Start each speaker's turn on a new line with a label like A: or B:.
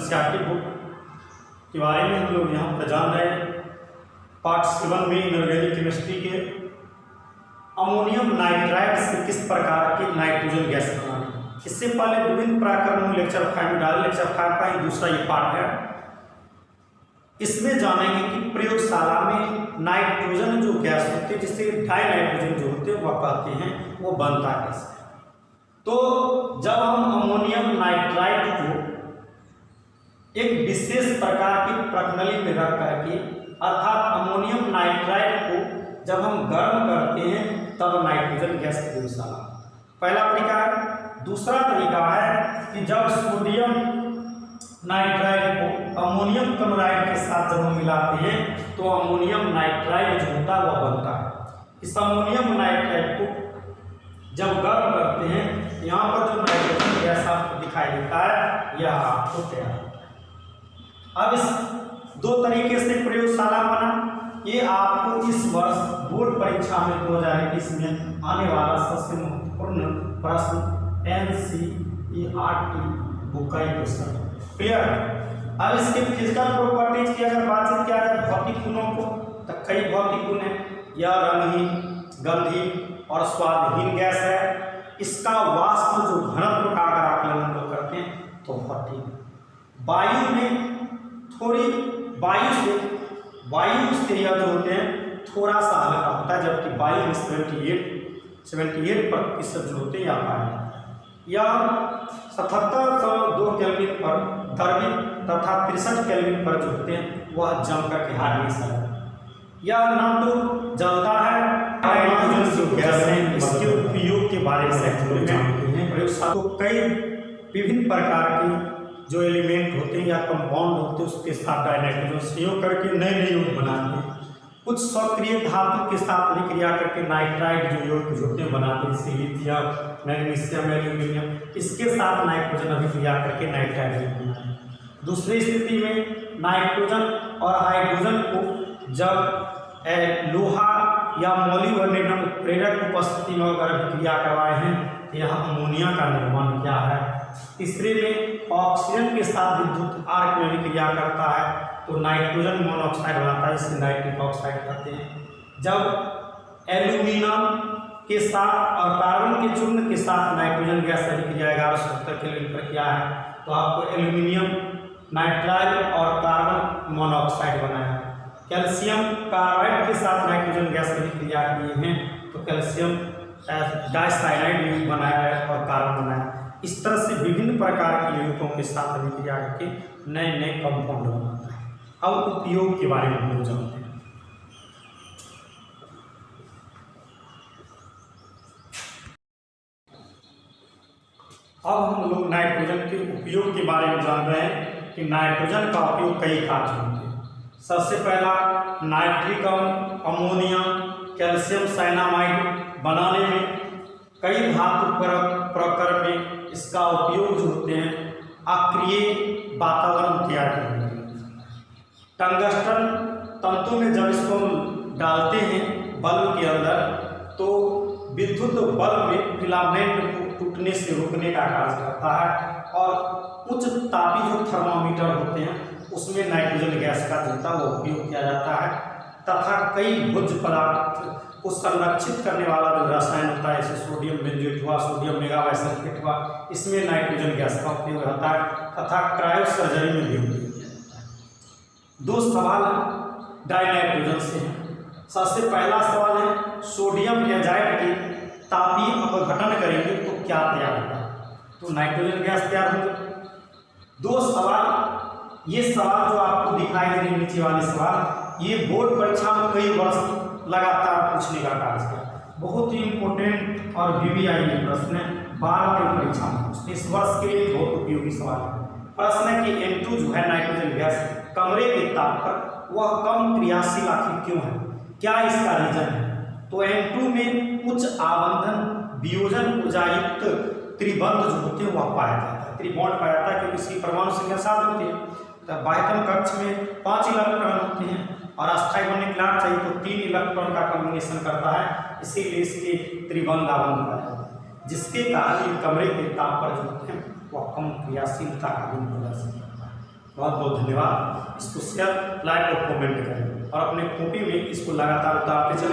A: NCERT book के बारे में हम लोग यहाँ पर जान रहे हैं। पार्ट 7 में इनऑर्गेनिक केमिस्ट्री के अमोनियम नाइट्राइड से किस प्रकार के नाइट्रोजन गैस बनाने। इससे पहले विभिन्न प्रकरणों लेक्चर 5 में डाले, लेक्चर 5 का ही दूसरा ये पार्ट है। इसमें जानेंगे कि प्रयोगशाला में नाइट्रोजन जो गैस होते हैं, जिसे डाई नाइट्रोजन जो होते हैं वह कहते हैं, वो बनता कैसे। तो जब हम अमोनियम नाइट्राइड को एक विशेष प्रकार की प्रणाली में रख करके, अर्थात अमोनियम नाइट्राइड को जब हम गर्म करते हैं तब नाइट्रोजन गैस प्रयोगशाला, पहला तरीका है। दूसरा तरीका है कि जब सोडियम नाइट्राइड को अमोनियम क्लोराइड के साथ जब हम मिलाते हैं तो अमोनियम नाइट्राइड जो होता है वह बनता है। इस अमोनियम नाइट्राइड को जब गर्म करते हैं, यहाँ पर जो नाइट्रोजन गैस आपको दिखाई देता है यह आपको तैयार होता है। अब इस दो तरीके से प्रयोगशाला बना, ये आपको इस वर्ष बोर्ड परीक्षा में 2021 में आने वाला सबसे महत्वपूर्ण प्रश्न एनसीईआरटी बुक का एक क्वेश्चन। क्लियर। अब इसके फिजिकल प्रॉपर्टीज की अगर बातचीत किया जाए, भौतिक गुणों को, तो कई भौतिक गुण है। यह रंगहीन, गंधहीन और स्वादहीन गैस है। इसका वाष्प जो घनत्व का अगर आकलन हम लोग करते हैं तो बहुत ठीक। वायु में थोड़ी वायु स्थिरिया जो होते हैं थोड़ा सा हल्का होता है, जबकि वायु में 78% जो होते हैं यहाँ पाए। यह 7702 केल्विन पर द्रवित तथा 63 केल्विन पर जो होते हैं वह जम करके हार्डनेस है। यह ना तो जलता है, नाइट्रोजन जो गैस है इसके उपयोग के बारे में जानते हैं। तो कई विभिन्न प्रकार के जो एलिमेंट होते हैं या कंपाउंड होते हैं उसके साथ डाइनाइट्रोजन संयोग करके नए नए योग बनाते हैं। कुछ सक्रिय धातु के साथ अभिक्रिया करके नाइट्राइड जो योग होते हैं बनाते हैं, जैसे लिथियम, मैग्नीशियम, एल्यूमिनियम, इसके साथ नाइट्रोजन अभिक्रिया करके नाइट्राइड बनाते हैं। दूसरी स्थिति में नाइट्रोजन और हाइड्रोजन को जब लोहा या मोलिब्डेनम उत्प्रेरक उपस्थिति में अगर अभिक्रिया करवाए हैं तो यहाँ अमोनिया का निर्माण किया है। तीसरे में ऑक्सीजन के साथ विद्युत आर्क में अभिक्रिया करता है तो नाइट्रोजन मोनोऑक्साइड बनाता है, इसे नाइट्रिक ऑक्साइड कहते हैं। जब एल्यूमिनियम के साथ और कार्बन के चूर्ण के साथ नाइट्रोजन गैस अभिक्रिया 1170 केल्विन पर किया है तो आपको एल्यूमिनियम नाइट्राइड और कार्बन मोनोऑक्साइड बनाया। कैल्शियम कार्बाइड के साथ नाइट्रोजन गैस अभिक्रिया किए हैं तो कैल्शियम डाइसाइनाइड बनाया है और कार्बन बनाया। इस तरह से विभिन्न प्रकार के यौगिकों के साथ अभिक्रिया करके नए नए कंपाउंड बनाता है। अब उपयोग के बारे में हम लोग जानते हैं। अब हम लोग नाइट्रोजन के उपयोग के बारे में जान रहे हैं कि नाइट्रोजन का उपयोग कई कार्य होते हैं। सबसे पहला नाइट्रिक अमोनिया, कैल्शियम साइनामाइड बनाने में, कई धातु प्रकरण में इसका उपयोग जो होते हैं अक्रिय वातावरण तैयार करने के लिए। टंगस्टन तंतु में जब इसको डालते हैं बल्ब के अंदर तो विद्युत बल्ब में फिलामेंट को टूटने से रोकने का कार्य करता है। और उच्च तापी जो थर्मामीटर होते हैं उसमें नाइट्रोजन गैस का जो वो उपयोग किया जाता है। तथा कई भोज्य पदार्थ को संरक्षित करने वाला जो रसायन होता है, जैसे सोडियम बेंजोएट हुआ, सोडियम मेगाबाइसल्फेट हुआ, इसमें नाइट्रोजन गैस का उपयोग होता है। तथा क्रायो सर्जरी में भी उपयोग किया जाता है। दो सवाल डाइनाइट्रोजन से हैं। सबसे पहला सवाल है सोडियम एजाइड के तापीय अपघटन करेंगे तो क्या तैयार होगा, तो नाइट्रोजन गैस तैयार होगी। दो सवाल, ये सवाल जो आपको दिखाई दे रही नीचे वाले सवाल, ये बोर्ड परीक्षा में कई वर्ष लगातार पूछने का कार्य किया। बहुत ही इंपोर्टेंट और VVIP प्रश्न है, बार बार परीक्षा में पूछते। इस वर्ष के लिए बहुत उपयोगी सवाल है। प्रश्न है कि N2 जो है नाइट्रोजन गैस कमरे के ताप पर वह कम क्रियाशील आखिर क्यों है, क्या इसका रीजन है। तो N2 में उच्च आबंधन वियोजन ऊर्जायुक्त त्रिबंध जो होते हैं वह पाया जाता है, त्रिबॉन्ड पाया जाता है, क्योंकि इसकी परमाणु संख्या 7 होती है। तो बाह्यतम कक्ष में 5 इलेक्ट्रॉन होते हैं और अस्थायी बनने के लिए चाहिए तो 3 इलेक्ट्रॉन का कॉम्बिनेशन करता है, इसीलिए इसके त्रिबंध आबंध पाया जाता है, जिसके कारण कमरे के ताप पर जो होते हैं वह कम क्रियाशीलता का भी प्रदर्शन करता है। बहुत बहुत धन्यवाद। इसको शेयर, लाइक और कमेंट करें और अपने कॉपी में इसको लगातार उतारते चलें।